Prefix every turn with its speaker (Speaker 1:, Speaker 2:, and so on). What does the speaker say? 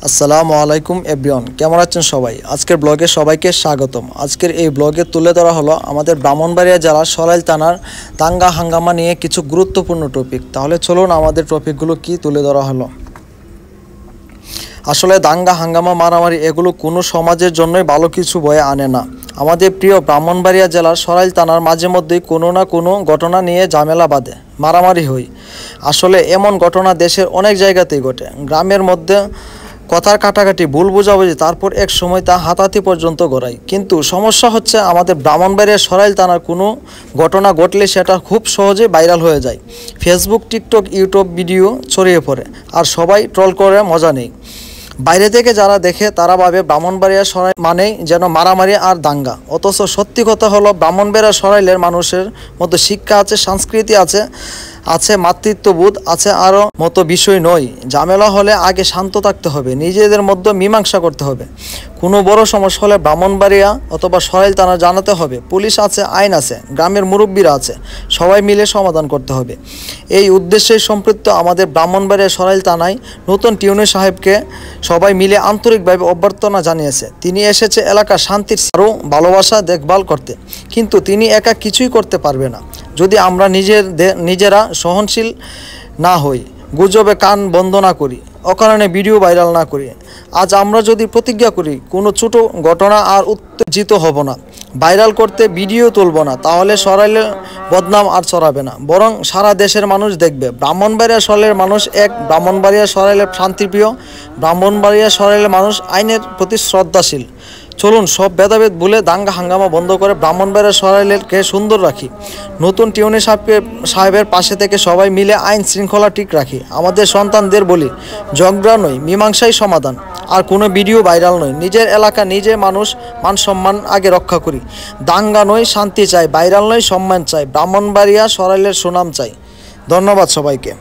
Speaker 1: আসসালামু আলাইকুম এভরিওয়ান, কেমন আছেন সবাই? আজকের ব্লগে সবাইকে স্বাগতম। আজকের এই ব্লগে তুলে ধরা হলো আমাদের ব্রাহ্মণবাড়িয়া জেলার সরাইল থানার দাঙ্গা হাঙ্গামা নিয়ে কিছু গুরুত্বপূর্ণ টপিক। তাহলে চলুন আমাদের টপিকগুলো কি তুলে ধরা হলো। আসলে দাঙ্গা হাঙ্গামা মারামারি এগুলো কোনো সমাজের জন্যই ভালো কিছু বয়ে আনে না। আমাদের প্রিয় ব্রাহ্মণবাড়িয়া জেলার সরাইল থানার মাঝে মধ্যেই কোনো না কোনো ঘটনা নিয়ে ঝামেলা বাঁধে, মারামারি হয়। আসলে এমন ঘটনা দেশের অনেক জায়গাতেই ঘটে। গ্রামের মধ্যে কথার কাটাকাটি, ভুল বোঝাবুঝি, তারপর এক সময় তা হাতাহাতি পর্যন্ত গড়ায়। কিন্তু সমস্যা হচ্ছে আমাদের ব্রাহ্মণবাড়িয়া সরাইল থানার কোনো ঘটনা ঘটলে সেটা খুব সহজে ভাইরাল হয়ে যায়। ফেসবুক, টিকটক, ইউটিউব ভিডিও ছড়িয়ে পড়ে আর সবাই ট্রল করে মজা নেই। বাইরে থেকে যারা দেখে তারা ভাবে ব্রাহ্মণবাড়িয়া সরাইল মানেই যেন মারামারি আর দাঙ্গা। অথচ সত্যি কথা হলো ব্রাহ্মণবাড়িয়া সরাইলের মানুষের মধ্যে শিক্ষা আছে, সংস্কৃতি আছে, মাতৃত্ববোধ আছে, আরও মতো বিষয় নয়। ঝামেলা হলে আগে শান্ত থাকতে হবে, নিজেদের মধ্যে মীমাংসা করতে হবে। কোনো বড় সমস্যা হলে ব্রাহ্মণবাড়িয়া অথবা সরাইল থানা জানাতে হবে। পুলিশ আছে, আইন আছে, গ্রামের মুরব্বীরা আছে, সবাই মিলে সমাধান করতে হবে। এই উদ্দেশ্যে সম্পৃক্ত আমাদের ব্রাহ্মণবাড়িয়া সরাইল থানায় নতুন টিউনি সাহেবকে সবাই মিলে আন্তরিকভাবে অভ্যর্থনা জানিয়েছে। তিনি এসেছে এলাকার শান্তির আরও ভালোবাসা দেখভাল করতে, কিন্তু তিনি একা কিছুই করতে পারবে না যদি আমরা নিজেরা সহনশীল না হই, গুজবে কান বন্ধ না করি, অকারণে ভিডিও ভাইরাল না করি। আজ আমরা যদি প্রতিজ্ঞা করি কোনো ছোটো ঘটনা আর উত্তেজিত হব না, ভাইরাল করতে ভিডিও তুলব না, তাহলে সরাইলের বদনাম আর ছড়াবে না, বরং সারা দেশের মানুষ দেখবে ব্রাহ্মণবাড়িয়া সরাইলের মানুষ এক, ব্রাহ্মণবাড়িয়া সরাইলের শান্তিপ্রিয়, ব্রাহ্মণবাড়িয়া সরাইলের মানুষ আইনের প্রতি শ্রদ্ধাশীল। চলুন সব ভেদাভেদ ভুলে দাঙ্গা হাঙ্গামা বন্ধ করে ব্রাহ্মণবাড়িয়া সরাইলকে সুন্দর রাখি। নতুন টিউনি সাহেবের পাশে থেকে সবাই মিলে আইন শৃঙ্খলা ঠিক রাখি। আমাদের সন্তানদের বলি, ঝগড়া নয়, মীমাংসাই সমাধান, আর কোনো ভিডিও ভাইরাল নয়। নিজের এলাকা, নিজের মানুষ, মান সম্মান আগে রক্ষা করি। দাঙ্গা নয়, শান্তি চাই, ভাইরাল নয়, সম্মান চাই, ব্রাহ্মণবাড়িয়া সরাইলের সুনাম চাই। ধন্যবাদ সবাইকে।